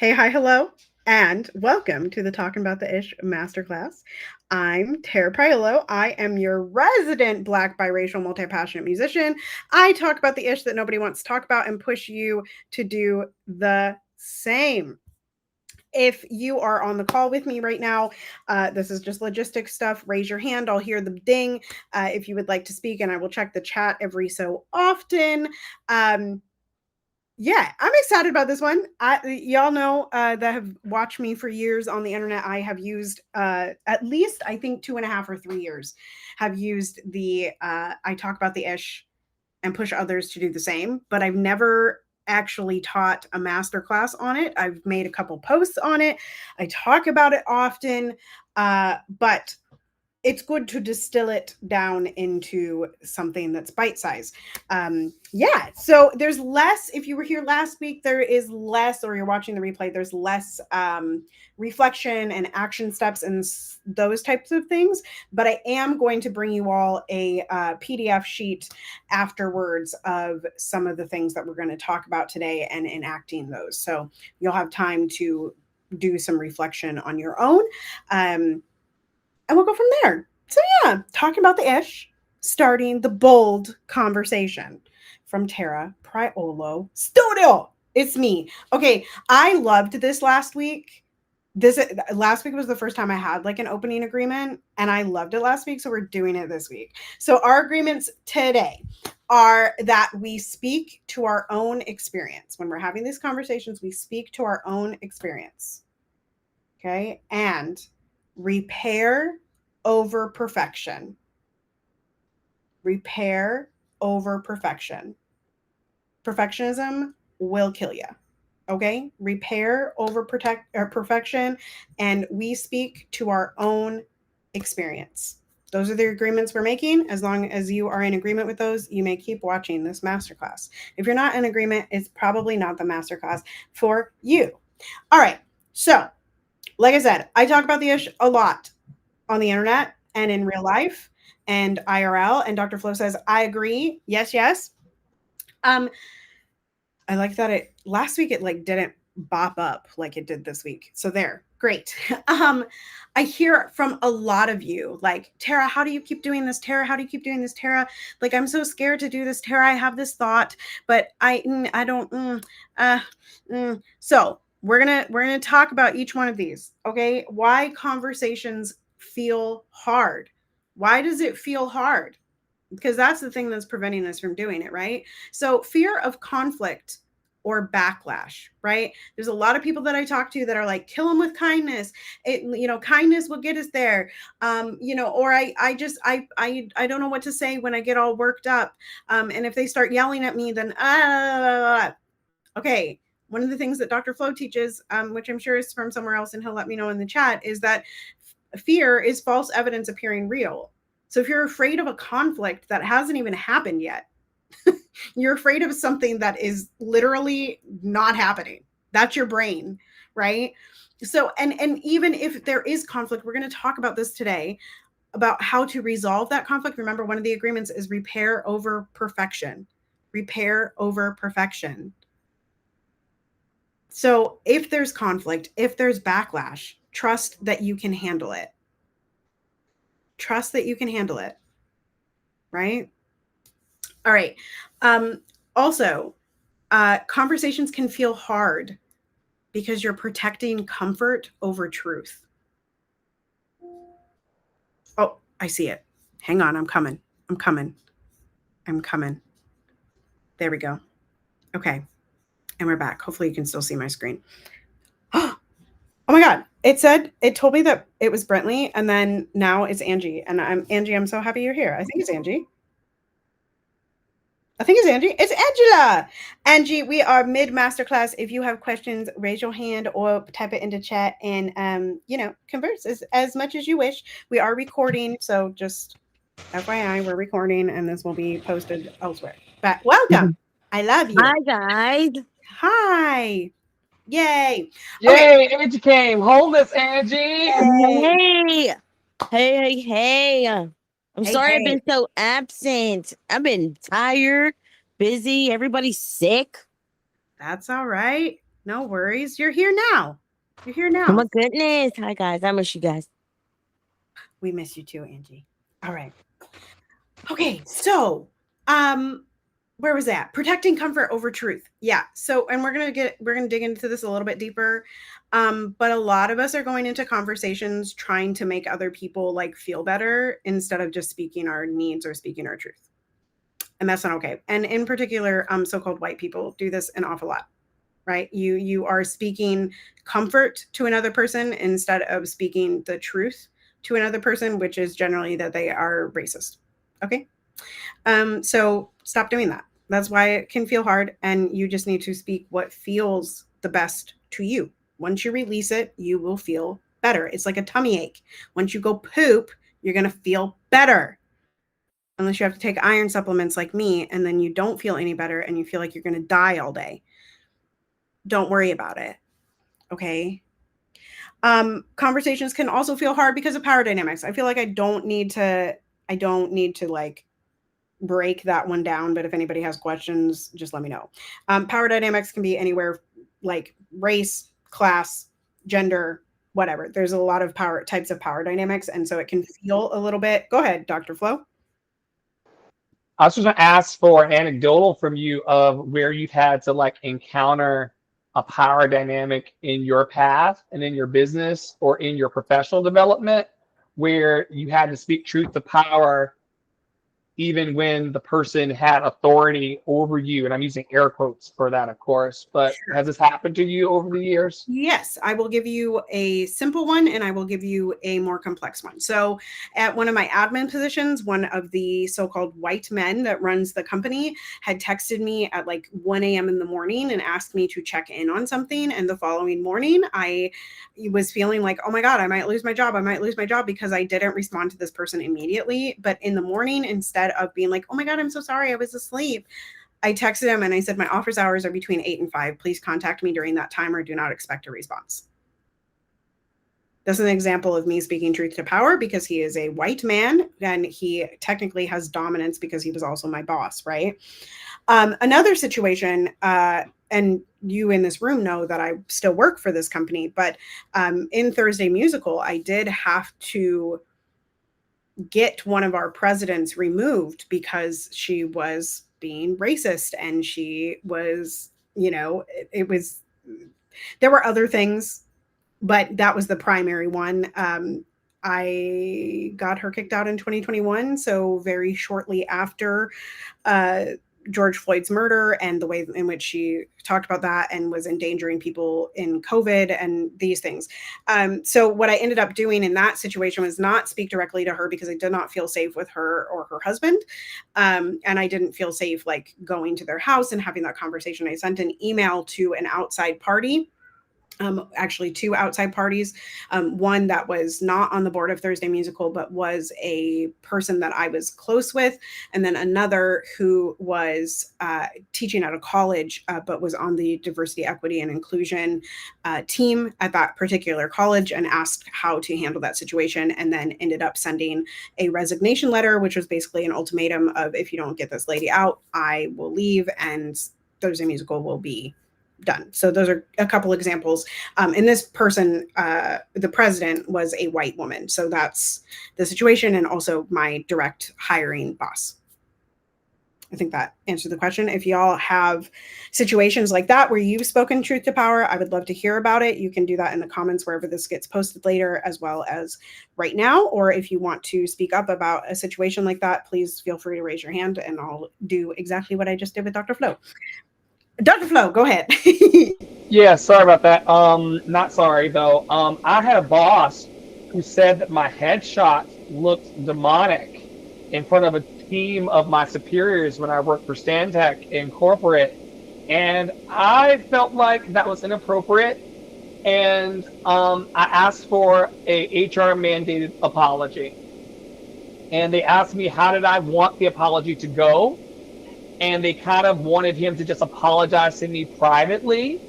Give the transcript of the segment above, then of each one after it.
Hey, hi, hello, and welcome to the Talking About the Ish Masterclass. I'm Tara Priolo. I am your resident Black biracial multi-passionate musician. I talk about the ish that nobody wants to talk about and push you to do the same. If you are on the call with me right now, this is just logistics stuff. Raise your hand. I'll hear the ding if you would like to speak, and I will check the chat every so often. Yeah, I'm excited about this one. Y'all know that have watched me for years on the internet. I have used at least I think 2.5 or 3 years. Have used the I talk about the ish and push others to do the same, but I've never actually taught a master class on it. I've made a couple posts on it. I talk about it often, but it's good to distill it down into something that's bite size. Yeah, so there's less. If you were here last week, there is less, or you're watching the replay, there's less reflection and action steps and those types of things. But I am going to bring you all a PDF sheet afterwards of some of the things that we're going to talk about today and enacting those. So you'll have time to do some reflection on your own. And we'll go from there. So yeah, talking about the ish, starting the bold conversation from Tara Priolo Studio. It's me. Okay, I loved this last week. This last week was the first time I had like an opening agreement, and I loved it last week. So we're doing it this week. So our agreements today are that we speak to our own experience. When we're having these conversations, we speak to our own experience. Okay, and repair over perfection. Repair over perfection. Perfectionism will kill you. Okay? Repair over perfection, and we speak to our own experience. Those are the agreements we're making. As long as you are in agreement with those, you may keep watching this masterclass. If you're not in agreement, it's probably not the masterclass for you. All right. So, like I said, I talk about the ish a lot on the internet and in real life and IRL. And Dr. Flo says, I agree. Yes, yes. I like that it last week it like didn't bop up like it did this week. So there, great. I hear from a lot of you like, Tara, how do you keep doing this? Tara, how do you keep doing this? Tara, like I'm so scared to do this. Tara, I have this thought, but I don't. So we're gonna talk about each one of these. Okay, why conversations feel hard? Why does it feel hard? Because that's the thing that's preventing us from doing it, right? So fear of conflict or backlash, right? There's a lot of people that I talk to that are like, kill them with kindness. Kindness will get us there. Or I don't know what to say when I get all worked up. And if they start yelling at me, then okay. One of the things that Dr. Flo teaches, which I'm sure is from somewhere else, and he'll let me know in the chat, is that fear is false evidence appearing real. So if you're afraid of a conflict that hasn't even happened yet, you're afraid of something that is literally not happening. That's your brain, right? So, and even if there is conflict, we're going to talk about this today about how to resolve that conflict. Remember, one of the agreements is repair over perfection. Repair over perfection. So if there's conflict, if there's backlash, trust that you can handle it. Trust that you can handle it, right? All right. Also, conversations can feel hard because you're protecting comfort over truth. Oh, I see it. Hang on. I'm coming. There we go. Okay. And we're back. Hopefully you can still see my screen. Oh my God. It told me that it was Brentley, and then now it's Angie. And I'm so happy you're here. I think it's Angie. It's Angela. Angie, we are mid masterclass. If you have questions, raise your hand or type it into chat and converse as much as you wish. We are recording, so just FYI, we're recording and this will be posted elsewhere. But welcome. I love you. Hi guys. Hi. Yay. Yay, Angie came. Hold this, Angie. Hey. Hey. I'm sorry I've Hey. been so absent. I've been tired, busy, everybody's sick. That's all right. No worries. You're here now. You're here Oh now. my goodness. Hi guys. I miss you guys. We miss you too, Angie. All right. Okay, so where was that? Protecting comfort over truth. Yeah. So, and we're gonna dig into this a little bit deeper. But a lot of us are going into conversations trying to make other people like feel better instead of just speaking our needs or speaking our truth. And that's not okay. And in particular, so-called white people do this an awful lot, right? You are speaking comfort to another person instead of speaking the truth to another person, which is generally that they are racist. Okay. So stop doing that. That's why it can feel hard, and you just need to speak what feels the best to you. Once you release it, you will feel better. It's like a tummy ache. Once you go poop, you're going to feel better. Unless you have to take iron supplements like me, and then you don't feel any better and you feel like you're going to die all day. Don't worry about it. Okay. Conversations can also feel hard because of power dynamics. I feel like I don't need to like break that one down, but if anybody has questions, just let me know. Power dynamics can be anywhere, like race, class, gender, whatever. There's a lot of types of power dynamics, and so it can feel a little bit. Go ahead, Dr. Flo. I was just going to ask for an anecdotal from you of where you've had to like encounter a power dynamic in your path and in your business or in your professional development where you had to speak truth to power even when the person had authority over you. And I'm using air quotes for that, of course. But Sure. has this happened to you over the years? Yes, I will give you a simple one and I will give you a more complex one. So, at one of my admin positions, one of the so called white men that runs the company had texted me at like 1 a.m. in the morning and asked me to check in on something. And the following morning, I was feeling like, oh my God, I might lose my job. I might lose my job because I didn't respond to this person immediately. But in the morning, instead of being like, oh my God, I'm so sorry, I was asleep, I texted him and I said, my office hours are between 8 and 5. Please contact me during that time or do not expect a response. That's an example of me speaking truth to power because he is a white man and he technically has dominance because he was also my boss, right? Another situation, and you in this room know that I still work for this company, but in Thursday Musical, I did have to get one of our presidents removed because she was being racist and she was, it was, there were other things, but that was the primary one. I got her kicked out in 2021. So very shortly after uh, George Floyd's murder and the way in which she talked about that and was endangering people in COVID and these things. So what I ended up doing in that situation was not speak directly to her because I did not feel safe with her or her husband. And I didn't feel safe like going to their house and having that conversation. I sent an email to an outside party, actually two outside parties. One that was not on the board of Thursday Musical, but was a person that I was close with. And then another who was teaching at a college, but was on the diversity, equity, and inclusion team at that particular college and asked how to handle that situation. And then ended up sending a resignation letter, which was basically an ultimatum of, if you don't get this lady out, I will leave and Thursday Musical will be done. So those are a couple examples. And this person, the president, was a white woman. So that's the situation, and also my direct hiring boss. I think that answered the question. If y'all have situations like that where you've spoken truth to power, I would love to hear about it. You can do that in the comments wherever this gets posted later, as well as right now. Or if you want to speak up about a situation like that, please feel free to raise your hand and I'll do exactly what I just did with Dr. Flo. Dr. Flo, go ahead. Yeah, sorry about that. Not sorry though. I had a boss who said that my headshot looked demonic in front of a team of my superiors when I worked for Stantec in corporate, and I felt like that was inappropriate. And I asked for a HR mandated apology, and they asked me how did I want the apology to go, and they kind of wanted him to just apologize to me privately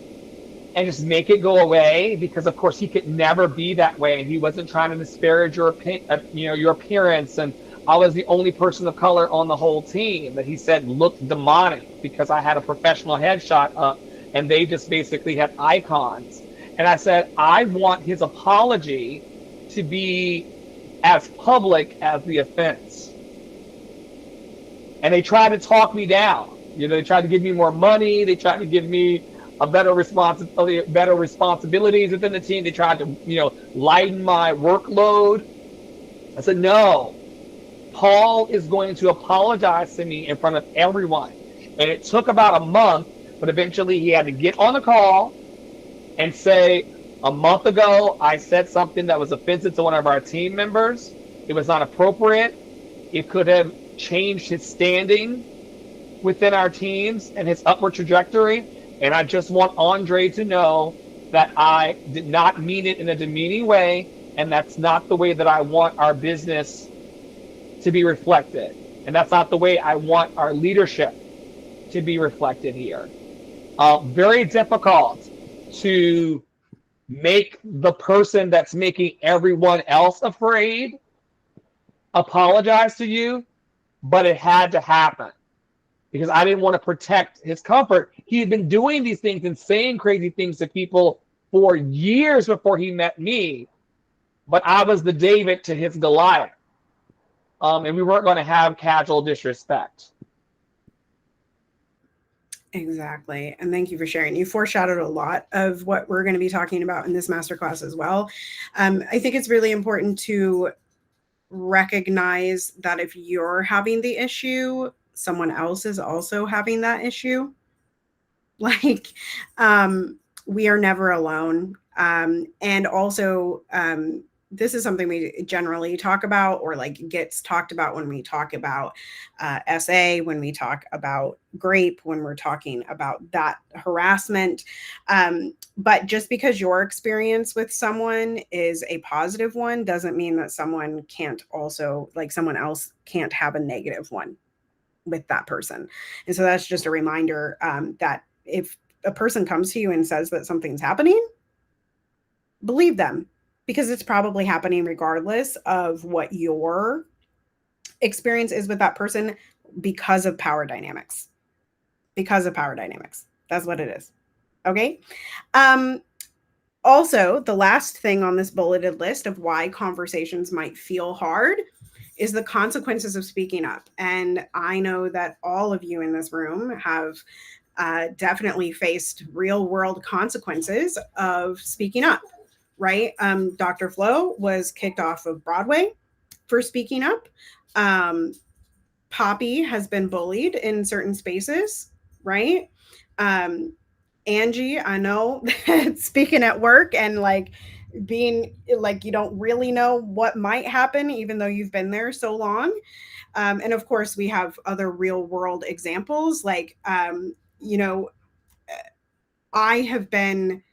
and just make it go away, because of course he could never be that way and he wasn't trying to disparage your your appearance, and I was the only person of color on the whole team that he said looked demonic because I had a professional headshot up and they just basically had icons. And I said, I want his apology to be as public as the offense. And they tried to talk me down. They tried to give me more money. They tried to give me a better responsibilities within the team. They tried to, lighten my workload. I said, no, Paul is going to apologize to me in front of everyone. And it took about a month, but eventually he had to get on the call and say, a month ago, I said something that was offensive to one of our team members. It was not appropriate. It could have changed his standing within our teams and his upward trajectory. And I just want Andre to know that I did not mean it in a demeaning way, and that's not the way that I want our business to be reflected. And that's not the way I want our leadership to be reflected here. Very difficult to make the person that's making everyone else afraid apologize to you, but it had to happen because I didn't want to protect his comfort. He had been doing these things and saying crazy things to people for years before he met me, but I was the David to his Goliath. And we weren't going to have casual disrespect. Exactly. And thank you for sharing. You foreshadowed a lot of what we're going to be talking about in this masterclass as well. I think it's really important to recognize that if you're having the issue, someone else is also having that issue. Like, we are never alone. And also, this is something we generally talk about, or like gets talked about when we talk about SA, when we talk about grape, when we're talking about that harassment. But just because your experience with someone is a positive one doesn't mean that someone else can't have a negative one with that person. And so that's just a reminder that if a person comes to you and says that something's happening, believe them, because it's probably happening regardless of what your experience is with that person because of power dynamics. Because of power dynamics. That's what it is. Okay. Also, the last thing on this bulleted list of why conversations might feel hard is the consequences of speaking up. And I know that all of you in this room have definitely faced real world consequences of speaking up. Right? Dr. Flo was kicked off of Broadway for speaking up. Poppy has been bullied in certain spaces, right? Angie, I know, speaking at work and like being like, you don't really know what might happen, even though you've been there so long. And of course, we have other real world examples. Like, I have been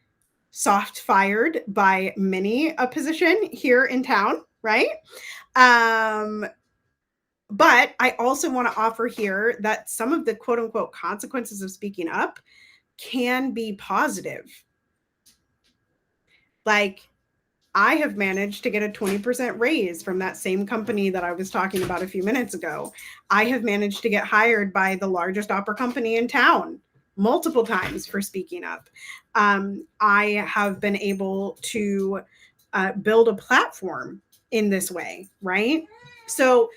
soft fired by many a position here in town, right? But I also want to offer here that some of the quote unquote consequences of speaking up can be positive. Like, I have managed to get a 20% raise from that same company that I was talking about a few minutes ago. I have managed to get hired by the largest opera company in town multiple times for speaking up. I have been able to build a platform in this way, right? So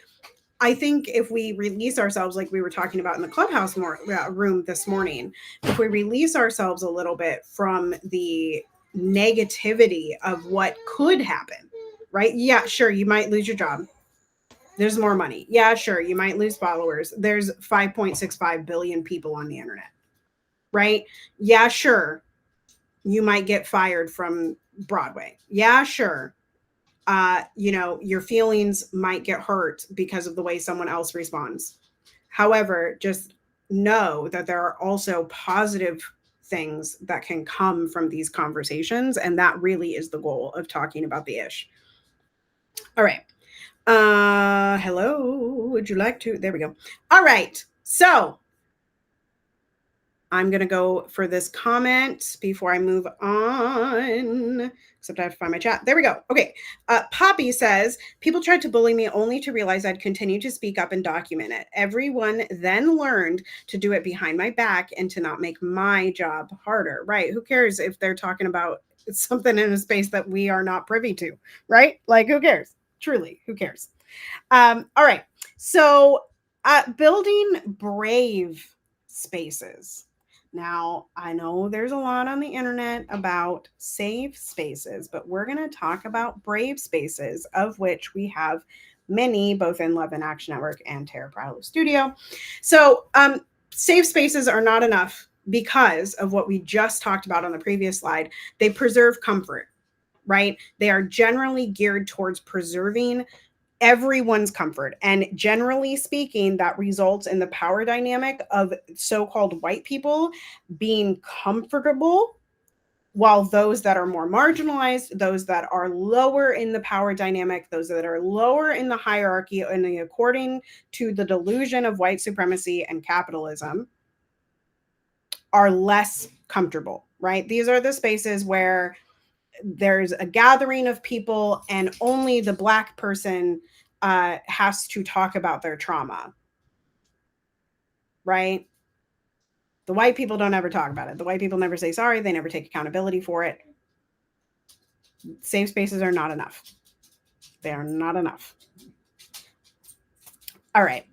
I think if we release ourselves, like we were talking about in the clubhouse room this morning, if we release ourselves a little bit from the negativity of what could happen, right? Yeah, sure, you might lose your job. There's more money. Yeah, sure, you might lose followers. There's 5.65 billion people on the internet, right? Yeah, sure, you might get fired from Broadway. Yeah, sure. Your feelings might get hurt because of the way someone else responds. However, just know that there are also positive things that can come from these conversations. And that really is the goal of talking about the ish. All right. Hello. Would you like to? There we go. All right. So I'm going to go for this comment before I move on. Except I have to find my chat. There we go. Okay. Poppy says, people tried to bully me only to realize I'd continue to speak up and document it. Everyone then learned to do it behind my back and to not make my job harder. Right. Who cares if they're talking about something in a space that we are not privy to, right? Like, who cares? Truly, who cares? All right. So building brave spaces. Now, I know there's a lot on the internet about safe spaces, but we're going to talk about brave spaces, of which we have many, both in Love and Action Network and Tara Prowler Studio. So, safe spaces are not enough because of what we just talked about on the previous slide. They preserve comfort, right? They are generally geared towards preserving everyone's comfort. And generally speaking, that results in the power dynamic of so-called white people being comfortable, while those that are more marginalized, those that are lower in the power dynamic, those that are lower in the hierarchy, and according to the delusion of white supremacy and capitalism, are less comfortable, right? These are the spaces where there's a gathering of people and only the Black person has to talk about their trauma, right? The white people don't ever talk about it. The white people never say sorry. They never take accountability for it. Safe spaces are not enough. They are not enough. All right.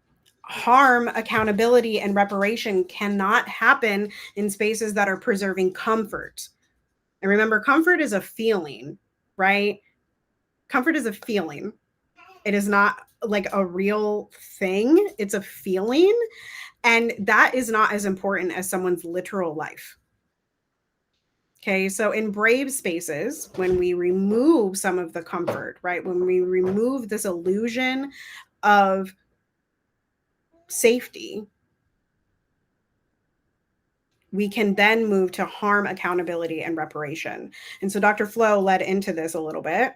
Harm, accountability, and reparation cannot happen in spaces that are preserving comfort. And remember, comfort is a feeling, right? Comfort is a feeling. It is not like a real thing. It's a feeling. And that is not as important as someone's literal life. Okay, so in brave spaces, when we remove some of the comfort, right? When we remove this illusion of safety, we can then move to harm, accountability, and reparation. And so Dr. Flo led into this a little bit.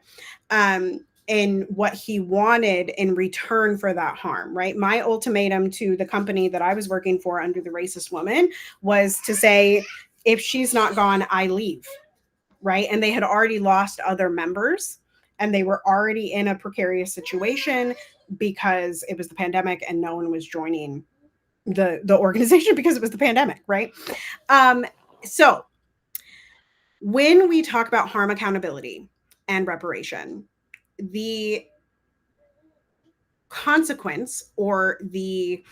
In what he wanted in return for that harm, right? My ultimatum to the company that I was working for under the racist woman was to say, if she's not gone, I leave, right? And they had already lost other members and they were already in a precarious situation because it was the pandemic and no one was joining the organization because it was the pandemic, right? So when we talk about harm, accountability, and reparation, the consequence or the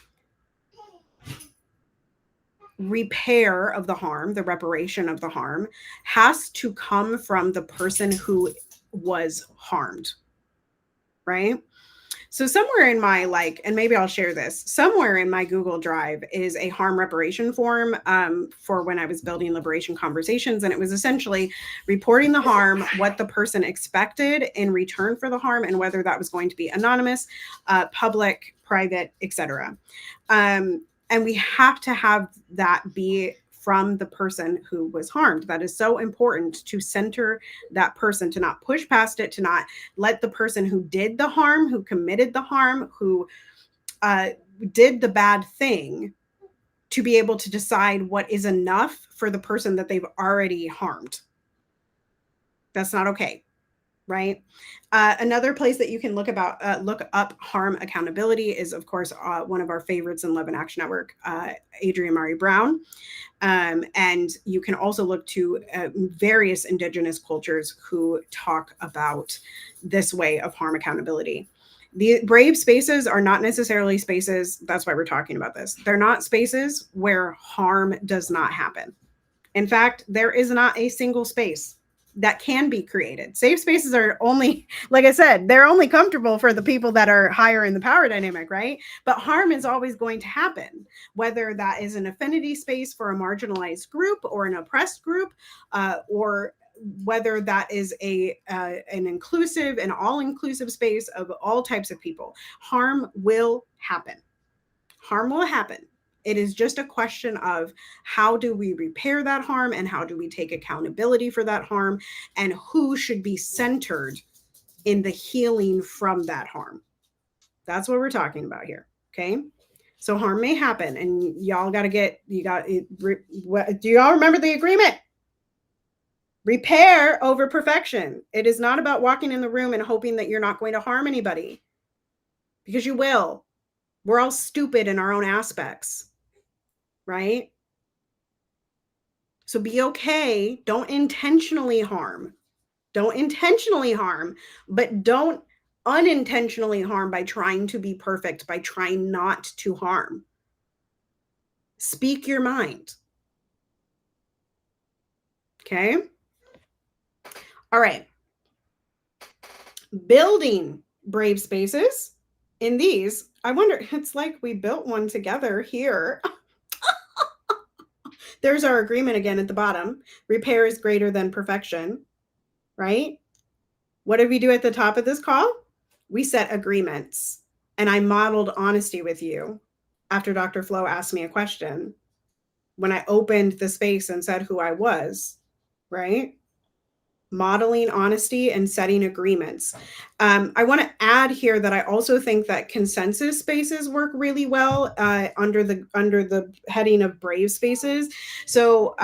repair of the harm, the reparation of the harm, has to come from the person who was harmed, right? So somewhere in my and maybe I'll share this, somewhere in my Google Drive is a harm reparation form for when I was building liberation conversations. And it was essentially reporting the harm, what the person expected in return for the harm, and whether that was going to be anonymous, public, private, etc. And we have to have that be from the person who was harmed. That is so important, to center that person, to not push past it, to not let the person who did the harm, who committed the harm, who did the bad thing, to be able to decide what is enough for the person that they've already harmed. That's not okay. Right. Another place that you can look up harm accountability is, of course, one of our favorites in Love and Action Network, Adrienne Maree Brown. And you can also look to various indigenous cultures who talk about this way of harm accountability. The brave spaces are not necessarily spaces. That's why we're talking about this. They're not spaces where harm does not happen. In fact, there is not a single space that can be created. Safe spaces are only, like I said, they're only comfortable for the people that are higher in the power dynamic, right? But harm is always going to happen, whether that is an affinity space for a marginalized group or an oppressed group, or whether that is an inclusive and all-inclusive space of all types of people. Harm will happen. Harm will happen. It is just a question of how do we repair that harm, and how do we take accountability for that harm, and who should be centered in the healing from that harm. That's what we're talking about here. Okay. So harm may happen, and y'all got to do y'all remember the agreement? Repair over perfection. It is not about walking in the room and hoping that you're not going to harm anybody, because you will. We're all stupid in our own aspects, right? So be okay. Don't intentionally harm. Don't intentionally harm, but don't unintentionally harm by trying to be perfect, by trying not to harm. Speak your mind. Okay? All right. Building brave spaces. In these, I wonder, it's like we built one together here. There's our agreement again at the bottom. Repair is greater than perfection, right? What did we do at the top of this call? We set agreements, and I modeled honesty with you after Dr. Flo asked me a question. When I opened the space and said who I was, right? Modeling honesty and setting agreements. I want to add here that I also think that consensus spaces work really well under the heading of brave spaces. So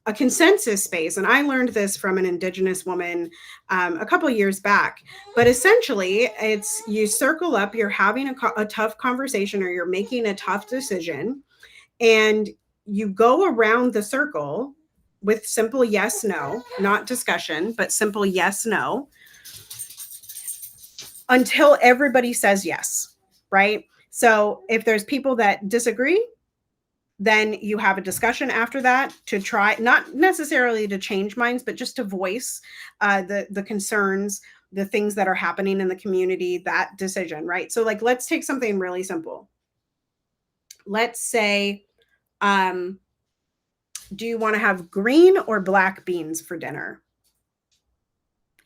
a consensus space, and I learned this from an Indigenous woman a couple of years back, but essentially it's you circle up, you're having a tough conversation or you're making a tough decision, and you go around the circle with simple yes, no, not discussion, but simple yes, no, until everybody says yes, right? So if there's people that disagree, then you have a discussion after that to try, not necessarily to change minds, but just to voice the concerns, the things that are happening in the community, that decision, right? So like, let's take something really simple. Let's say, do you want to have green or black beans for dinner?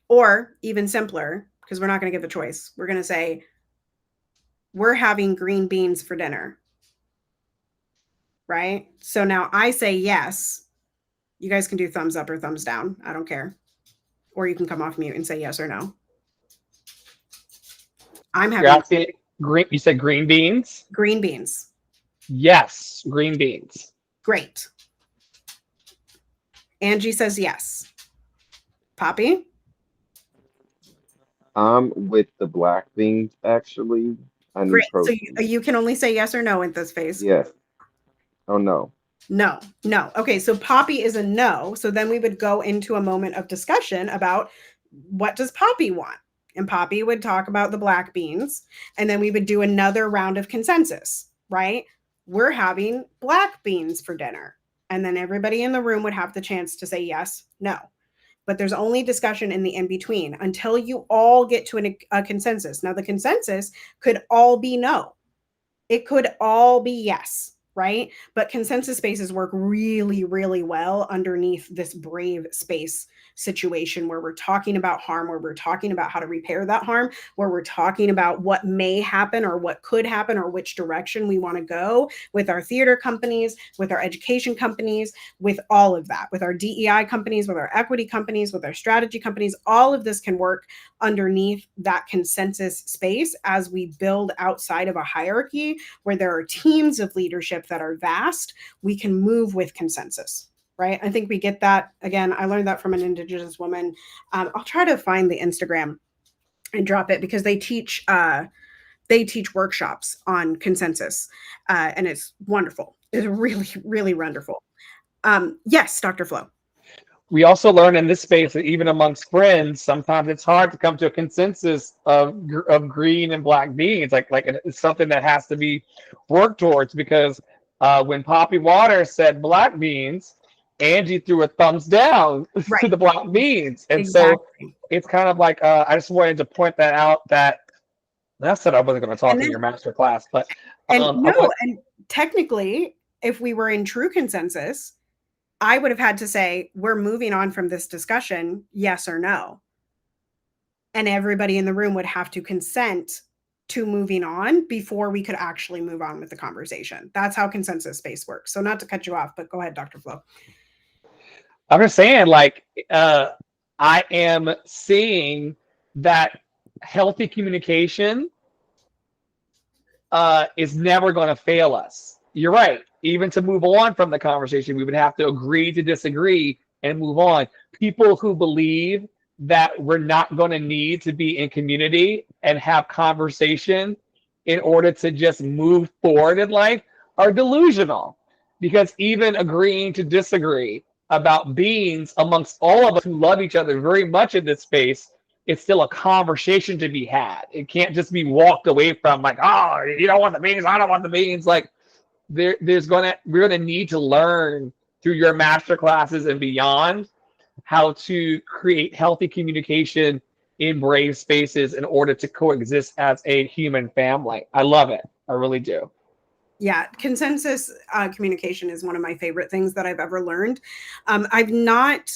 Or even simpler, because we're not going to give a choice. We're going to say, we're having green beans for dinner. Right? So now I say yes. You guys can do thumbs up or thumbs down. I don't care. Or you can come off mute and say yes or no. I'm having green. You said green beans? Green beans. Yes, green beans. Great. Angie says yes. Poppy? I'm with the black beans, actually. I need Great. protein. So you can only say yes or no in this phase. Yes. Oh, no. No. Okay, so Poppy is a no. So then we would go into a moment of discussion about what does Poppy want? And Poppy would talk about the black beans. And then we would do another round of consensus, right? We're having black beans for dinner. And then everybody in the room would have the chance to say yes, no. But there's only discussion in the in-between until you all get to a consensus. Now, the consensus could all be no. It could all be yes, right? But consensus spaces work really, really well underneath this brave space situation where we're talking about harm, where we're talking about how to repair that harm, where we're talking about what may happen or what could happen or which direction we want to go with our theater companies, with our education companies, with all of that, with our DEI companies, with our equity companies, with our strategy companies. All of this can work underneath that consensus space as we build outside of a hierarchy where there are teams of leadership that are vast. We can move with consensus. Right. I think we get that. Again, I learned that from an Indigenous woman. I'll try to find the Instagram and drop it because they teach workshops on consensus. And it's wonderful. It's really, really wonderful. Yes, Dr. Flo. We also learn in this space that even amongst friends, sometimes it's hard to come to a consensus of green and black beans. Like it's something that has to be worked towards because when Poppy Waters said black beans, Angie threw a thumbs down to the black beans. And so it's kind of like, I just wanted to point that out that I said I wasn't going to talk in your master class, but. And technically, if we were in true consensus, I would have had to say, we're moving on from this discussion, yes or no. And everybody in the room would have to consent to moving on before we could actually move on with the conversation. That's how consensus space works. So not to cut you off, but go ahead, Dr. Flo. I'm just saying, like, I am seeing that healthy communication is never going to fail us. You're right. Even to move on from the conversation, we would have to agree to disagree and move on. People who believe that we're not going to need to be in community and have conversation in order to just move forward in life are delusional. Because even agreeing to disagree about beings amongst all of us who love each other very much in this space, it's still a conversation to be had. It can't just be walked away from like, oh, you don't want the beans, I don't want the beans. Like we're gonna need to learn through your master classes and beyond how to create healthy communication in brave spaces in order to coexist as a human family. I love it. I really do. Yeah, consensus communication is one of my favorite things that I've ever learned. I've not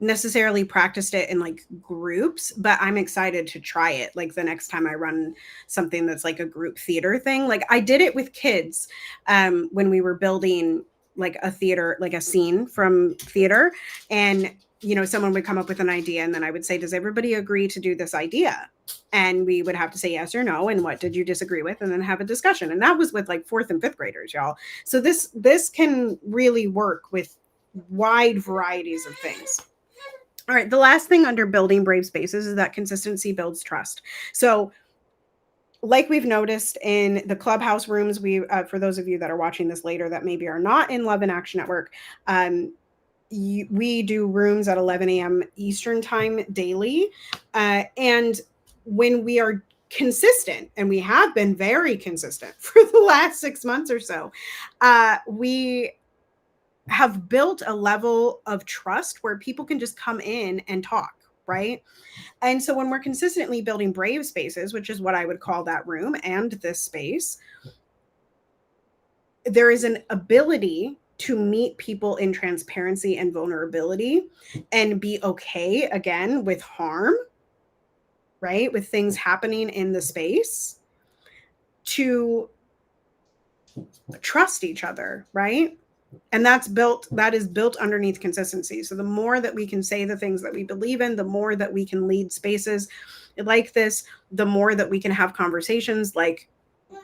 necessarily practiced it in like groups, but I'm excited to try it like the next time I run something that's like a group theater thing. Like I did it with kids when we were building like a theater, like a scene from theater, and you know, someone would come up with an idea and then I would say, does everybody agree to do this idea? And we would have to say yes or no, and what did you disagree with, and then have a discussion. And that was with like 4th and 5th graders, y'all. So this can really work with wide varieties of things. All right, the last thing under building brave spaces is that consistency builds trust. So like we've noticed in the clubhouse rooms, we for those of you that are watching this later that maybe are not in Love and Action Network, we do rooms at 11 a.m. Eastern time daily. And when we are consistent, and we have been very consistent for the last 6 months or so, we have built a level of trust where people can just come in and talk, right? And so when we're consistently building brave spaces, which is what I would call that room and this space, there is an ability to meet people in transparency and vulnerability and be okay again with harm, right? With things happening in the space, to trust each other, right? And that is built underneath consistency. So the more that we can say the things that we believe in, the more that we can lead spaces like this, the more that we can have conversations like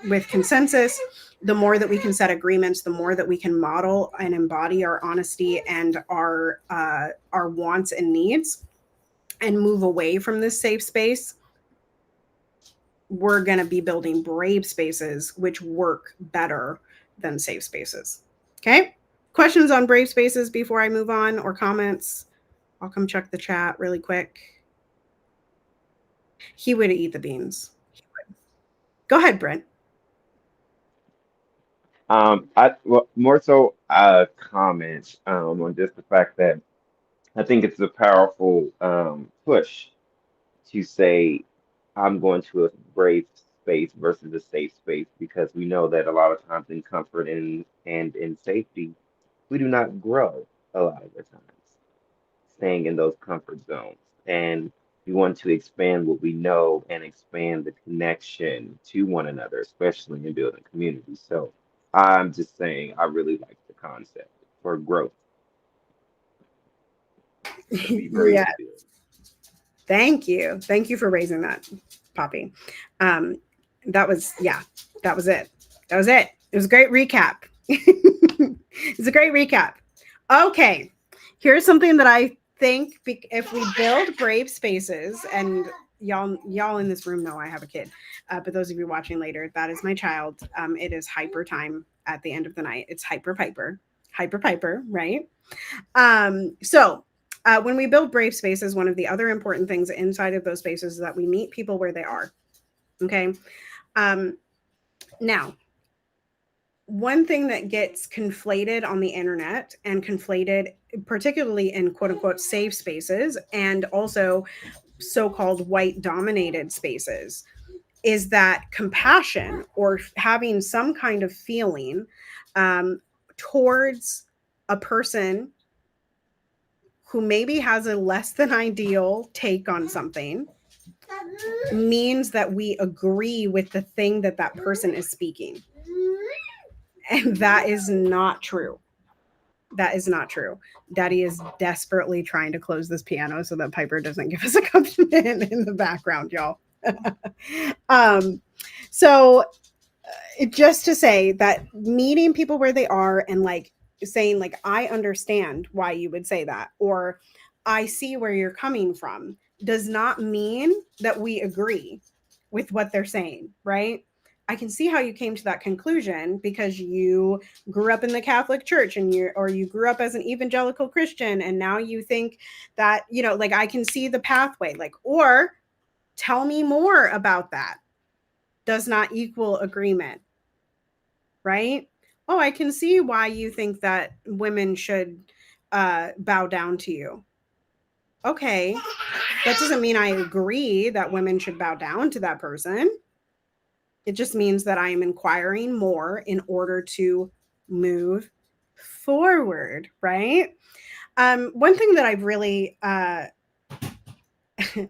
with consensus, the more that we can set agreements, the more that we can model and embody our honesty and our wants and needs and move away from this safe space, we're going to be building brave spaces, which work better than safe spaces. Okay. Questions on brave spaces before I move on, or comments? I'll come check the chat really quick. He would eat the beans. He would. Go ahead, Brent. More so comment on just the fact that I think it's a powerful push to say I'm going to a brave space versus a safe space, because we know that a lot of times in comfort and in safety, we do not grow a lot of the times, staying in those comfort zones. And we want to expand what we know and expand the connection to one another, especially in building community. So I'm just saying I really like the concept for growth. To be brave Yeah. to build. Thank you. Thank you for raising that, Poppy. That was it. That was it. It was a great recap. It's a great recap. Okay. Here's something that I think if we build brave spaces, and y'all in this room know I have a kid, but those of you watching later, that is my child. It is hyper time at the end of the night. It's hyper Piper, right? So when we build brave spaces, one of the other important things inside of those spaces is that we meet people where they are. Okay. Now, one thing that gets conflated on the internet and conflated particularly in quote unquote safe spaces and also so-called white dominated spaces is that compassion or having some kind of feeling towards a person who maybe has a less than ideal take on something means that we agree with the thing that that person is speaking. And that is not true. That is not true. Daddy is desperately trying to close this piano so that Piper doesn't give us a accompaniment in the background, y'all. um, so just to say that meeting people where they are and like saying like I understand why you would say that, or I see where you're coming from, does not mean that we agree with what they're saying, right? I can see how you came to that conclusion because you grew up in the Catholic Church and you grew up as an evangelical Christian and now you think that, like I can see the pathway, like, or tell me more about that. Does not equal agreement, right? Oh, I can see why you think that women should bow down to you. Okay, that doesn't mean I agree that women should bow down to that person. It just means that I am inquiring more in order to move forward, right? One thing that I've really, I'm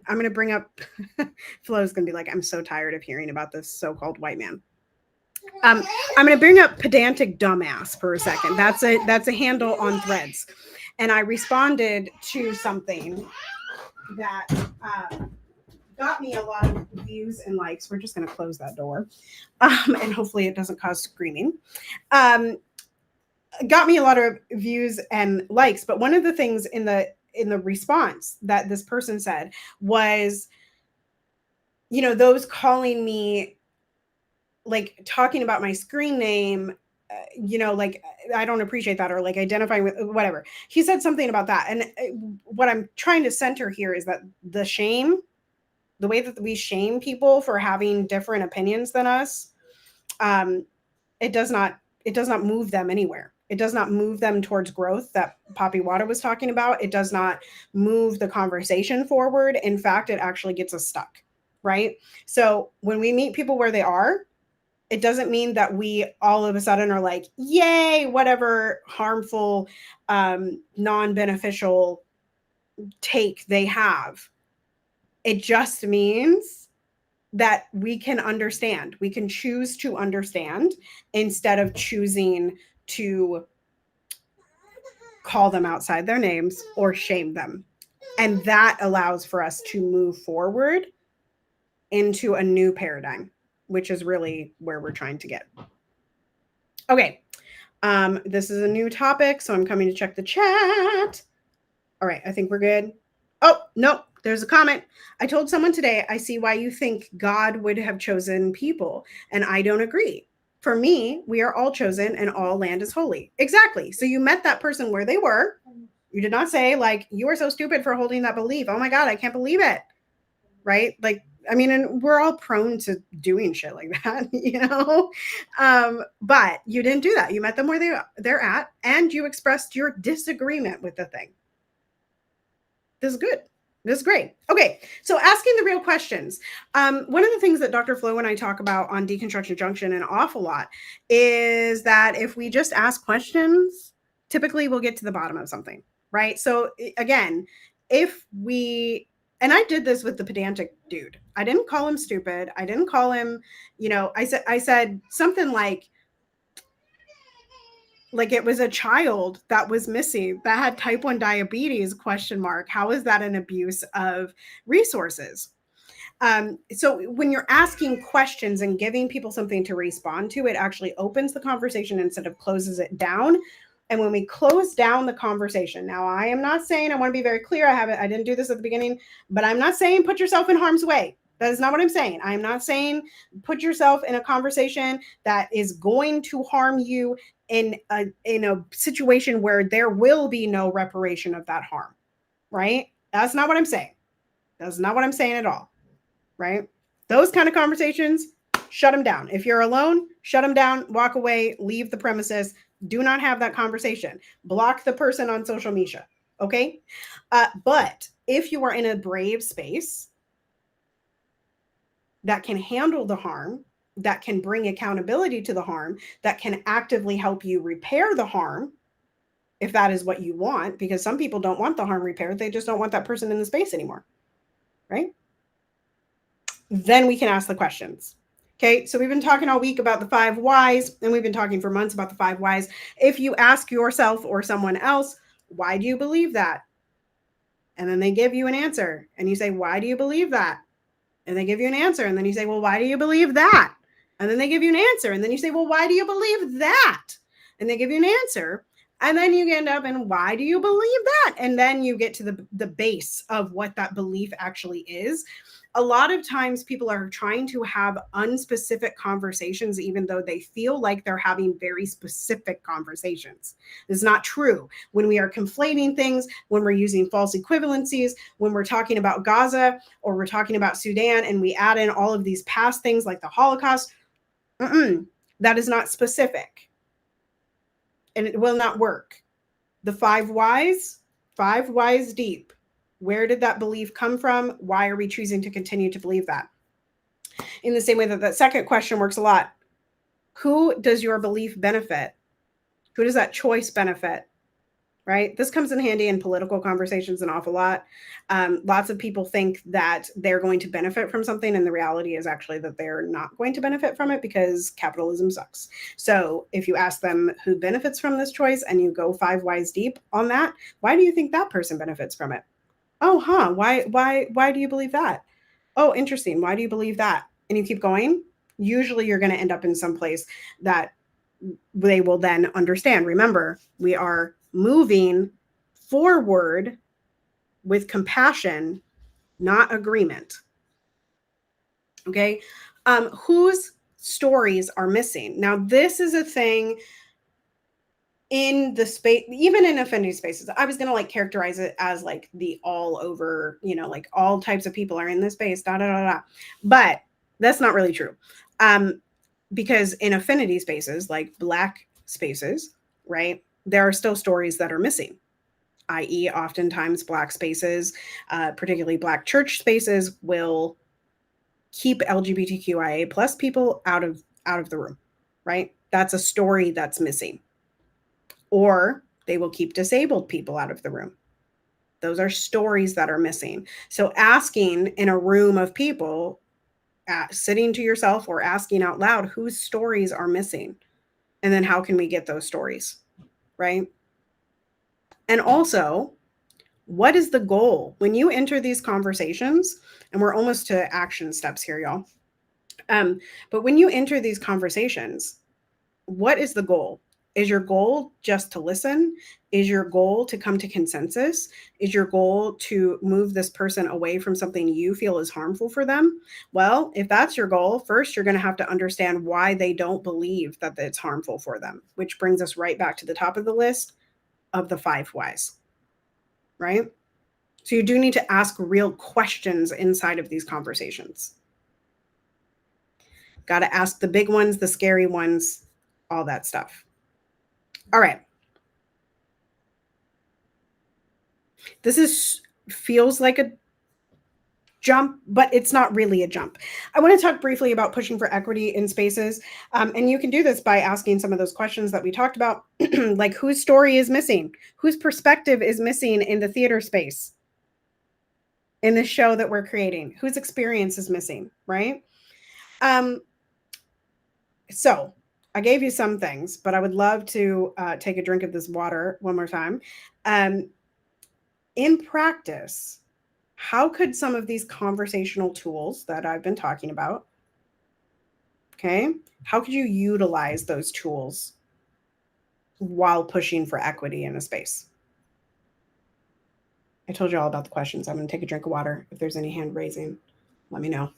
going to bring up, Flo's going to be like, I'm so tired of hearing about this so-called white man. I'm going to bring up pedantic dumbass for a second. That's a handle on Threads. And I responded to something that got me a lot of views and likes. We're just going to close that door. And hopefully it doesn't cause screaming. Got me a lot of views and likes. But one of the things in the response that this person said was, those calling me, like talking about my screen name, like I don't appreciate that, or like identifying with whatever. He said something about that. And what I'm trying to center here is that the way that we shame people for having different opinions than us, it does not move them anywhere. It does not move them towards growth that Poppy Wada was talking about. It does not move the conversation forward. In fact, it actually gets us stuck, right? So when we meet people where they are, it doesn't mean that we all of a sudden are like, yay, whatever harmful, non-beneficial take they have. It just means that we can understand. We can choose to understand instead of choosing to call them outside their names or shame them. And that allows for us to move forward into a new paradigm, which is really where we're trying to get. Okay. This is a new topic, so I'm coming to check the chat. All right, I think we're good. Oh, no, there's a comment. I told someone today, I see why you think God would have chosen people, and I don't agree. For me, we are all chosen and all land is holy. Exactly. So you met that person where they were. You did not say, like, you are so stupid for holding that belief. Oh my God, I can't believe it. Right? Like, I mean, and we're all prone to doing shit like that, but you didn't do that. You met them where they're at, and you expressed your disagreement with the thing. This is good. This is great. Okay, so asking the real questions. One of the things that Dr. Flo and I talk about on Deconstruction Junction an awful lot is that if we just ask questions, typically we'll get to the bottom of something, right? So again, and I did this with the pedantic dude. I didn't call him stupid. I didn't call him, I said something like it was a child that was missing that had type 1 diabetes, ? How is that an abuse of resources? So when you're asking questions and giving people something to respond to, it actually opens the conversation instead of closes it down. And when we close down the conversation, now I am not saying, I want to be very clear, I didn't do this at the beginning, but I'm not saying put yourself in harm's way. That is not what I'm saying. I'm not saying put yourself in a conversation that is going to harm you in a situation where there will be no reparation of that harm, right? That's not what I'm saying. That's not what I'm saying at all, right? Those kind of conversations, shut them down. If you're alone, shut them down, walk away, leave the premises. Do not have that conversation. Block the person on social media, okay? But if you are in a brave space that can handle the harm, that can bring accountability to the harm, that can actively help you repair the harm, if that is what you want, because some people don't want the harm repaired. They just don't want that person in the space anymore, right? Then we can ask the questions. Okay, so we've been talking all week about the 5 whys, and we've been talking for months about the 5 whys. If you ask yourself or someone else, why do you believe that? And then they give you an answer, and you say, why do you believe that? And they give you an answer. And then you say, well, why do you believe that? And then they give you an answer. And then you say, well, why do you believe that? And they give you an answer. And then you end up in, why do you believe that? And then you get to the base of what that belief actually is. A lot of times people are trying to have unspecific conversations, even though they feel like they're having very specific conversations. It's not true. When we are conflating things, when we're using false equivalencies, when we're talking about Gaza or we're talking about Sudan, and we add in all of these past things like the Holocaust, that is not specific. And it will not work. The 5 whys deep. Where did that belief come from? Why are we choosing to continue to believe that? In the same way that that second question works a lot. Who does your belief benefit? Who does that choice benefit? Right? This comes in handy in political conversations an awful lot. Lots of people think that they're going to benefit from something, and the reality is actually that they're not going to benefit from it because capitalism sucks. So if you ask them who benefits from this choice and you go 5 whys deep on that, why do you think that person benefits from it? Oh, why do you believe that? Oh, interesting. Why do you believe that? And you keep going. Usually you're going to end up in some place that they will then understand. Remember, we are moving forward with compassion, not agreement. Okay. Whose stories are missing? Now, this is a thing in the space, even in affinity spaces. I was going to like characterize it as like the all over, like all types of people are in this space, but that's not really true. Because in affinity spaces, like Black spaces, right, there are still stories that are missing, i.e. oftentimes Black spaces, particularly Black church spaces, will keep LGBTQIA plus people out of the room, right? That's a story that's missing. Or they will keep disabled people out of the room. Those are stories that are missing. So asking in a room of people, sitting to yourself or asking out loud, whose stories are missing? And then how can we get those stories, right? And also, what is the goal? When you enter these conversations, and we're almost to action steps here, y'all. But when you enter these conversations, what is the goal? Is your goal just to listen? Is your goal to come to consensus? Is your goal to move this person away from something you feel is harmful for them? Well, if that's your goal, first you're going to have to understand why they don't believe that it's harmful for them, which brings us right back to the top of the list of the 5 whys, right? So you do need to ask real questions inside of these conversations. Got to ask the big ones, the scary ones, all that stuff. All right. This feels like a jump, but it's not really a jump. I want to talk briefly about pushing for equity in spaces. And you can do this by asking some of those questions that we talked about, like whose story is missing? Whose perspective is missing in the theater space? In this show that we're creating? Whose experience is missing, right? So I gave you some things, but I would love to take a drink of this water one more time. In practice, how could some of these conversational tools that I've been talking about, okay, how could you utilize those tools while pushing for equity in a space? I told you all about the questions. I'm going to take a drink of water. If there's any hand raising, let me know.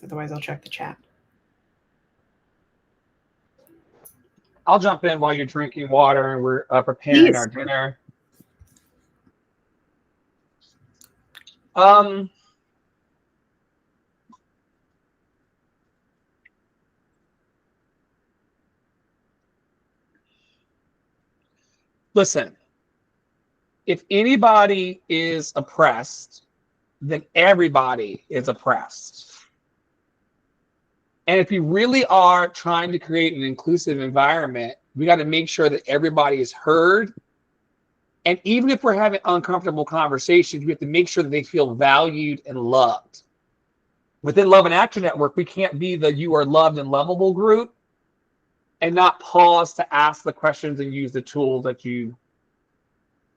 Otherwise, I'll check the chat. I'll jump in while you're drinking water and we're preparing our dinner. Listen, if anybody is oppressed, then everybody is oppressed. And if you really are trying to create an inclusive environment, we got to make sure that everybody is heard. And even if we're having uncomfortable conversations, we have to make sure that they feel valued and loved. Within Love and Action Network, we can't be the you are loved and lovable group and not pause to ask the questions and use the tools that you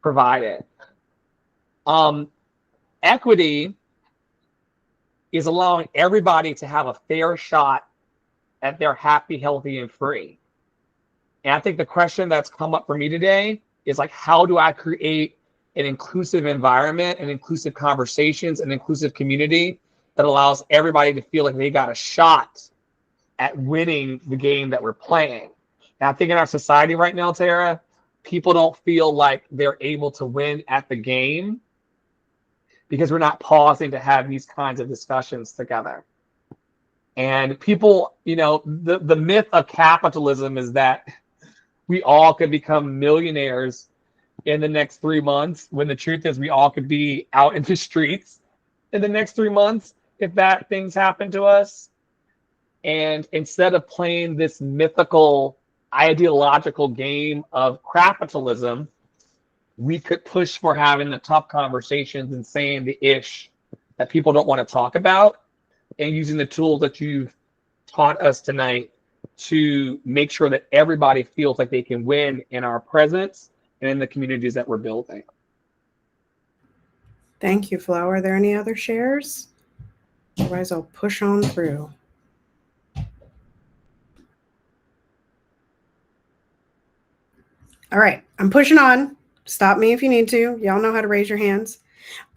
provided. Equity is allowing everybody to have a fair shot at their happy, healthy, and free. And I think the question that's come up for me today is like, how do I create an inclusive environment and inclusive conversations and inclusive community that allows everybody to feel like they got a shot at winning the game that we're playing? And I think in our society right now, Tara, people don't feel like they're able to win at the game because we're not pausing to have these kinds of discussions together. And people, the myth of capitalism is that we all could become millionaires in the next 3 months, when the truth is we all could be out in the streets in the next 3 months if bad things happen to us. And instead of playing this mythical ideological game of capitalism, we could push for having the tough conversations and saying the ish that people don't want to talk about, and using the tools that you've taught us tonight to make sure that everybody feels like they can win in our presence and in the communities that we're building. Thank you, Flo. Are there any other shares? Otherwise, I'll push on through. All right, I'm pushing on. Stop me if you need to. Y'all know how to raise your hands.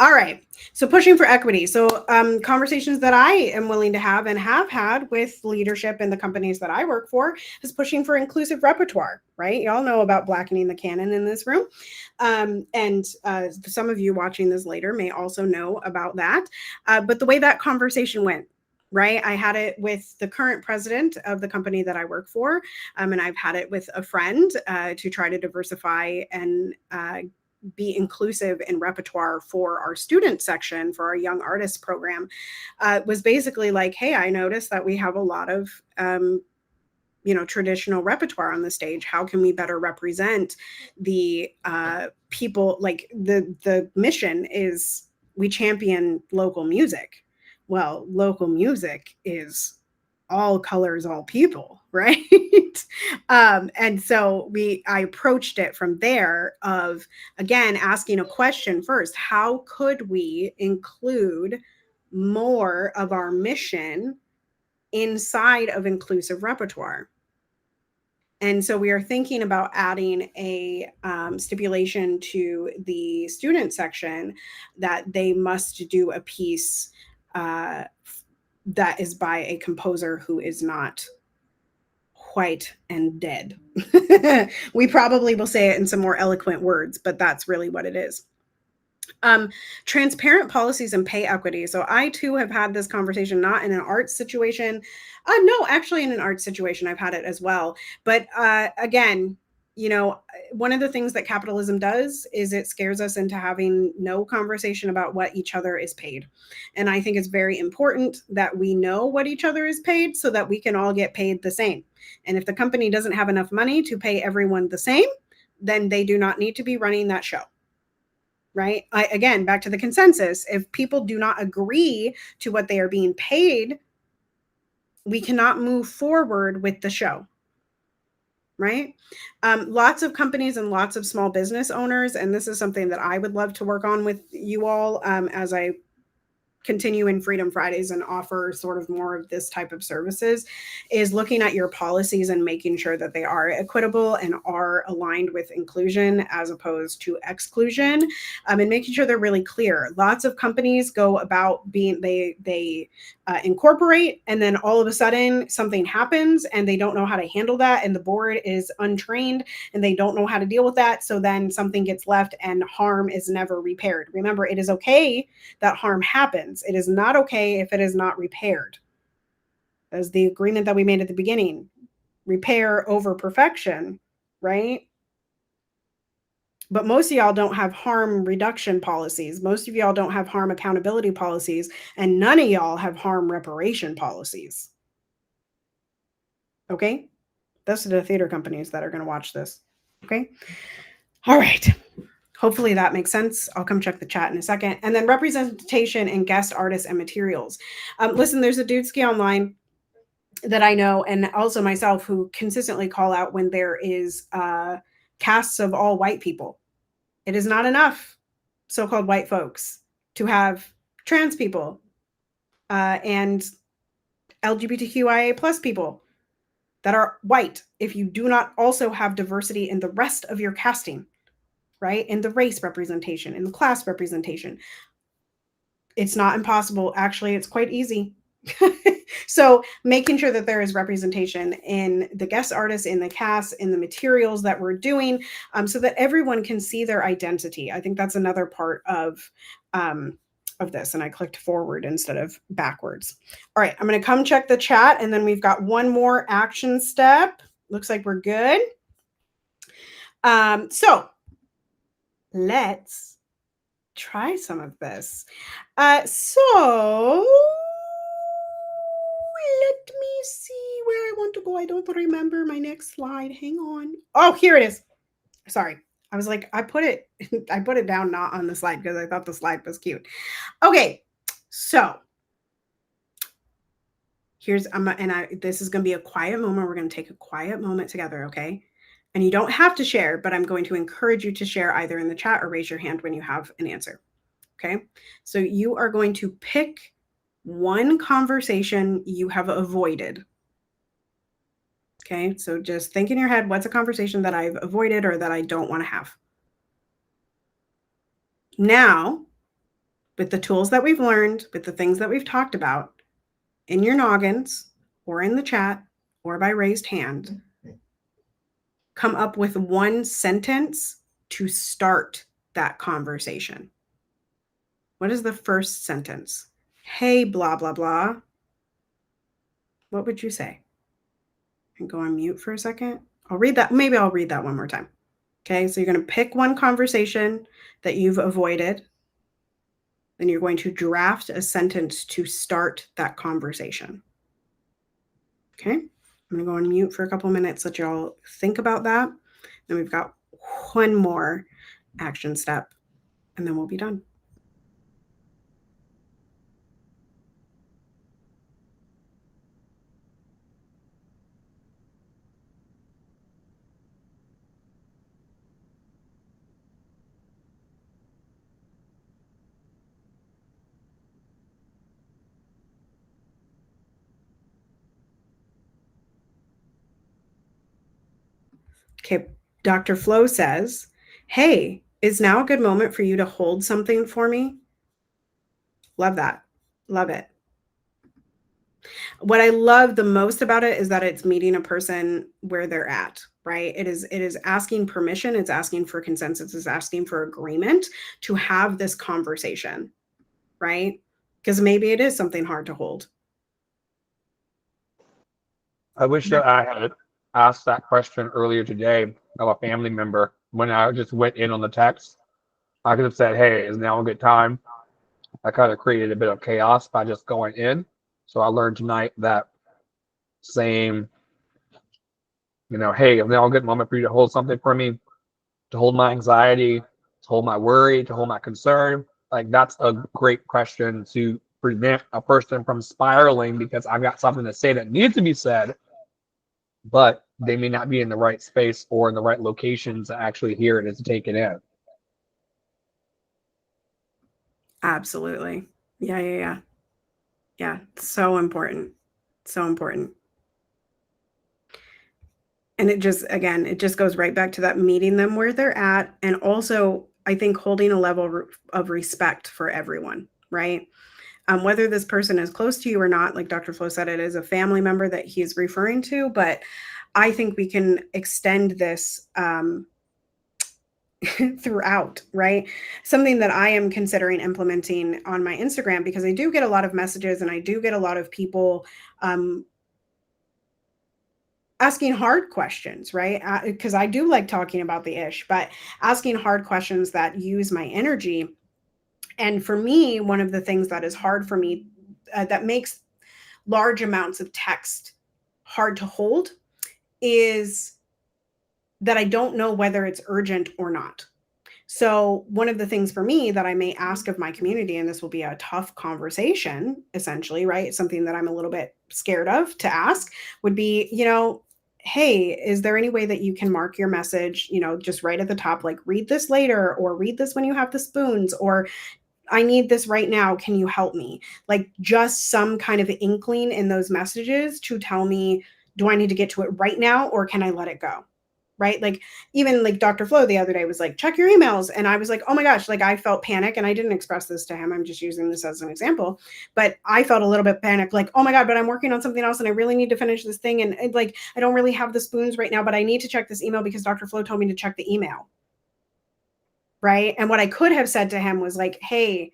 All right, so pushing for equity. So conversations that I am willing to have and have had with leadership in the companies that I work for is pushing for inclusive repertoire, right? Y'all know about blackening the canon in this room. And some of you watching this later may also know about that. But the way that conversation went, right? I had it with the current president of the company that I work for, and I've had it with a friend to try to diversify and be inclusive in repertoire for our student section for our young artists program. Was basically like, hey, I noticed that we have a lot of traditional repertoire on the stage. How can we better represent the people? Like the mission is we champion local music. Well, local music is all colors, all people, right? And so I approached it from there of, again, asking a question first. How could we include more of our mission inside of inclusive repertoire? And so we are thinking about adding a stipulation to the student section that they must do a piece that is by a composer who is not white and dead. We probably will say it in some more eloquent words, but that's really what it is. Transparent policies and pay equity. So I too have had this conversation, not in an arts situation. No, actually in an arts situation, I've had it as well. But again, one of the things that capitalism does is it scares us into having no conversation about what each other is paid. And I think it's very important that we know what each other is paid so that we can all get paid the same. And if the company doesn't have enough money to pay everyone the same, then they do not need to be running that show. Right? Again, back to the consensus. If people do not agree to what they are being paid, we cannot move forward with the show. Right? Lots of companies and lots of small business owners, and this is something that I would love to work on with you all as I continue in Freedom Fridays and offer sort of more of this type of services, is looking at your policies and making sure that they are equitable and are aligned with inclusion as opposed to exclusion, and making sure they're really clear. Lots of companies go about being, they incorporate, and then all of a sudden something happens and they don't know how to handle that, and the board is untrained and they don't know how to deal with that. So then something gets left and harm is never repaired. Remember, it is okay that harm happens. It is not okay if it is not repaired. As the agreement that we made at the beginning, repair over perfection, right? But most of y'all don't have harm reduction policies. Most of y'all don't have harm accountability policies, and none of y'all have harm reparation policies. Okay? Those are the theater companies that are going to watch this. Okay? All right. Hopefully that makes sense. I'll come check the chat in a second. And then representation and guest artists and materials. Listen, there's a dudeski online that I know, and also myself, who consistently call out when there is casts of all white people. It is not enough, so-called white folks, to have trans people, and LGBTQIA plus people that are white, if you do not also have diversity in the rest of your casting, right? In the race representation, in the class representation, it's not impossible. Actually, it's quite easy. So making sure that there is representation in the guest artists, in the cast, in the materials that we're doing, so that everyone can see their identity. I think that's another part of this. And I clicked forward instead of backwards. All right, I'm going to come check the chat, and then we've got one more action step. Looks like we're good. So let's try some of this. So let me see where I want to go. I don't remember my next slide. Hang on. Oh, here it is. Sorry. I was like, I put it down not on the slide because I thought the slide was cute. Okay. So here's this is going to be a quiet moment. We're going to take a quiet moment together, okay? And you don't have to share, but I'm going to encourage you to share either in the chat or raise your hand when you have an answer. Okay? So you are going to pick one conversation you have avoided. Okay? So just think in your head, what's a conversation that I've avoided or that I don't want to have? Now, with the tools that we've learned, with the things that we've talked about, in your noggins or in the chat or by raised hand, come up with one sentence to start that conversation. What is the first sentence? Hey, blah, blah, blah. What would you say? And go on mute for a second. I'll read that. Maybe I'll read that one more time. Okay, so you're going to pick one conversation that you've avoided. Then you're going to draft a sentence to start that conversation. Okay, I'm going to go on mute for a couple minutes, let y'all think about that. Then we've got one more action step, and then we'll be done. Okay, Dr. Flo says, hey, is now a good moment for you to hold something for me? Love that. Love it. What I love the most about it is that it's meeting a person where they're at, right? It is asking permission. It's asking for consensus. It's asking for agreement to have this conversation, right? Because maybe it is something hard to hold. I wish that I had asked that question earlier today of a family member when I just went in on the text. I could have said, hey, is now a good time? I kind of created a bit of chaos by just going in. So I learned tonight that saying, hey, is now a good moment for you to hold something for me, to hold my anxiety, to hold my worry, to hold my concern. Like, that's a great question to prevent a person from spiraling because I've got something to say that needs to be said, but they may not be in the right space or in the right location to actually hear it and to take it in. Absolutely. Yeah. So important. So important. And it just goes right back to that meeting them where they're at. And also, I think holding a level of respect for everyone, right? Whether this person is close to you or not, like Dr. Flo said, it is a family member that he's referring to, but I think we can extend this throughout, right? Something that I am considering implementing on my Instagram, because I do get a lot of messages and I do get a lot of people asking hard questions, right? Because I do like talking about the ish, but asking hard questions that use my energy. And for me, one of the things that is hard for me, that makes large amounts of text hard to hold, is that I don't know whether it's urgent or not. So one of the things for me that I may ask of my community, and this will be a tough conversation, essentially, right? Something that I'm a little bit scared of to ask would be, hey, is there any way that you can mark your message, just right at the top, like read this later, or read this when you have the spoons, or I need this right now. Can you help me? Like just some kind of inkling in those messages to tell me, do I need to get to it right now or can I let it go? Right? Like even like Dr. Flo the other day was like, check your emails. And I was like, oh my gosh, like I felt panic and I didn't express this to him. I'm just using this as an example, but I felt a little bit panicked, like, oh my God, but I'm working on something else and I really need to finish this thing. And like, I don't really have the spoons right now, but I need to check this email because Dr. Flo told me to check the email. Right. And what I could have said to him was like, hey,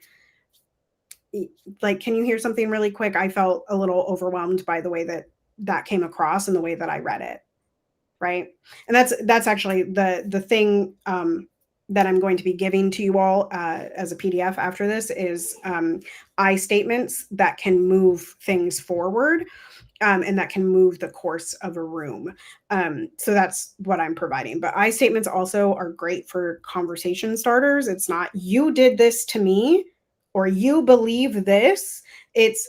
like, can you hear something really quick? I felt a little overwhelmed by the way that came across and the way that I read it. Right. And that's actually the thing that I'm going to be giving to you all as a PDF after this is I statements that can move things forward and that can move the course of a room. So that's what I'm providing. But I statements also are great for conversation starters. It's not you did this to me or you believe this. It's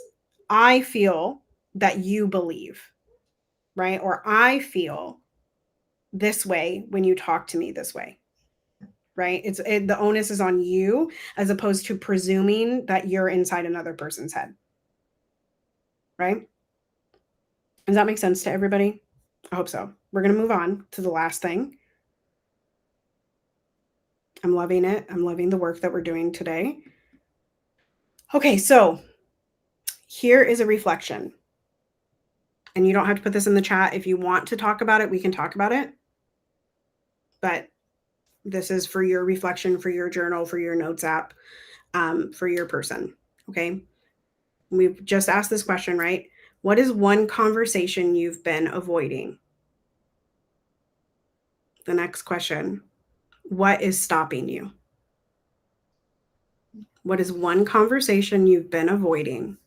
I feel that you believe, right? Or I feel this way when you talk to me this way, right? The onus is on you as opposed to presuming that you're inside another person's head, right? Does that make sense to everybody? I hope so. We're going to move on to the last thing. I'm loving it. I'm loving the work that we're doing today. Okay, so here is a reflection. And you don't have to put this in the chat. If you want to talk about it, we can talk about it. But this is for your reflection, for your journal, for your notes app, for your person. Okay. We've just asked this question, right? What is one conversation you've been avoiding? The next question, what is stopping you? What is one conversation you've been avoiding?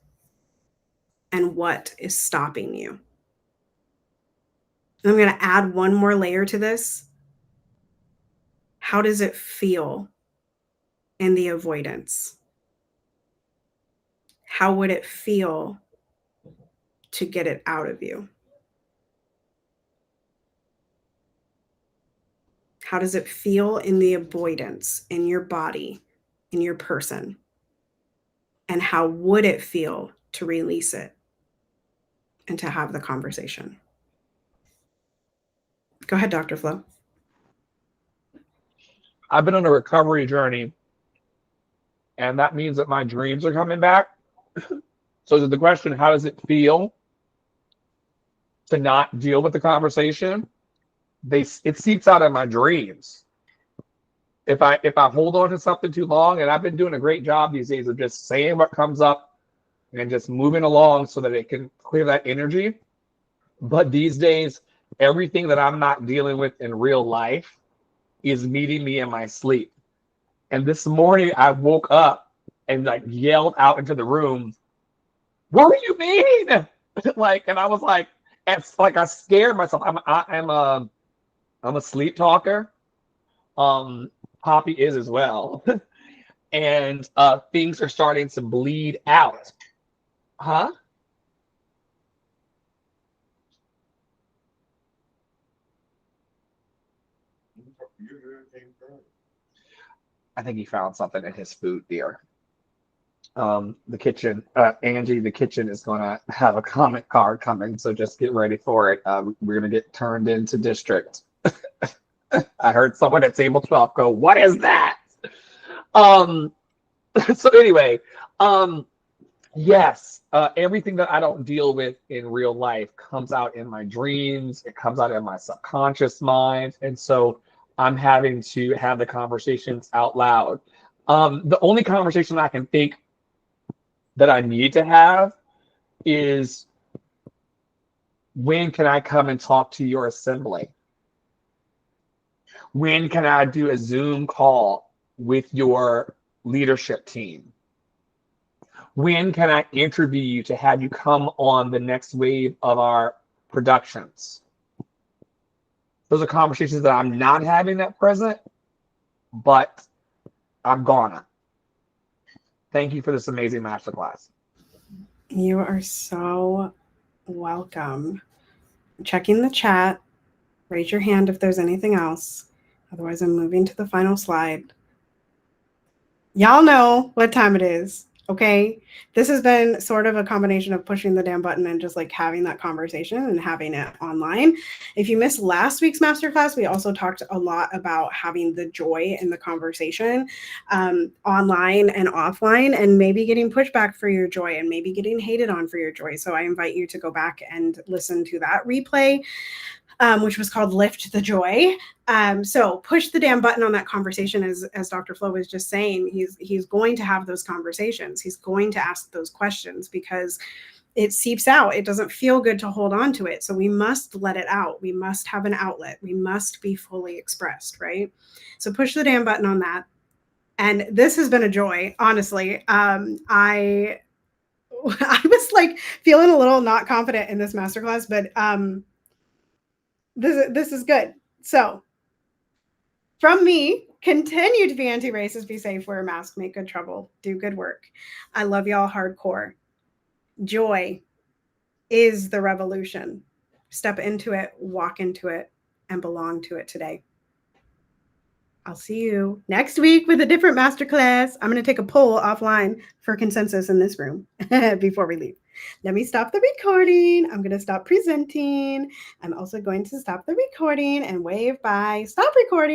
And what is stopping you? And I'm going to add one more layer to this. How does it feel in the avoidance? How would it feel to get it out of you? How does it feel in the avoidance, in your body, in your person? And how would it feel to release it and to have the conversation? Go ahead, Dr. Flo. I've been on a recovery journey, and that means that my dreams are coming back. So the question, how does it feel to not deal with the conversation? It seeps out of my dreams. If I hold on to something too long, and I've been doing a great job these days of just saying what comes up and just moving along so that it can clear that energy. But these days, everything that I'm not dealing with in real life is meeting me in my sleep. And this morning I woke up and like yelled out into the room, "What do you mean?" Like, and I was like, it's like I scared myself. I'm a sleep talker. Poppy is as well. And things are starting to bleed out. Huh? I think he found something in his food, dear. The kitchen, Angie, the kitchen is going to have a comment card coming, so just get ready for it. We're going to get turned into district. I heard someone at table 12 go, "What is that?" So anyway, yes, everything that I don't deal with in real life comes out in my dreams. It comes out in my subconscious mind. And so I'm having to have the conversations out loud. The only conversation I can think that I need to have is, when can I come and talk to your assembly? When can I do a Zoom call with your leadership team? When can I interview you to have you come on the next wave of our productions? Those are conversations that I'm not having at present, but I'm gonna. Thank you for this amazing masterclass. You are so welcome. Checking the chat. Raise your hand if there's anything else. Otherwise, I'm moving to the final slide. Y'all know what time it is. Okay. This has been sort of a combination of pushing the damn button and just like having that conversation and having it online. If you missed last week's masterclass, we also talked a lot about having the joy in the conversation online and offline, and maybe getting pushback for your joy and maybe getting hated on for your joy. So I invite you to go back and listen to that replay. Which was called Lift the Joy. So push the damn button on that conversation, as Dr. Flo was just saying. He's going to have those conversations. He's going to ask those questions because it seeps out. It doesn't feel good to hold on to it. So we must let it out. We must have an outlet. We must be fully expressed, right? So push the damn button on that. And this has been a joy, honestly. I was like feeling a little not confident in this masterclass, but this is good. So from me, continue to be anti-racist, be safe, wear a mask, make good trouble, do good work. I love y'all hardcore. Joy is the revolution. Step into it, walk into it, and belong to it today. I'll see you next week with a different masterclass. I'm going to take a poll offline for consensus in this room before we leave. Let me stop the recording. I'm going to stop presenting. I'm also going to stop the recording and wave bye. Stop recording.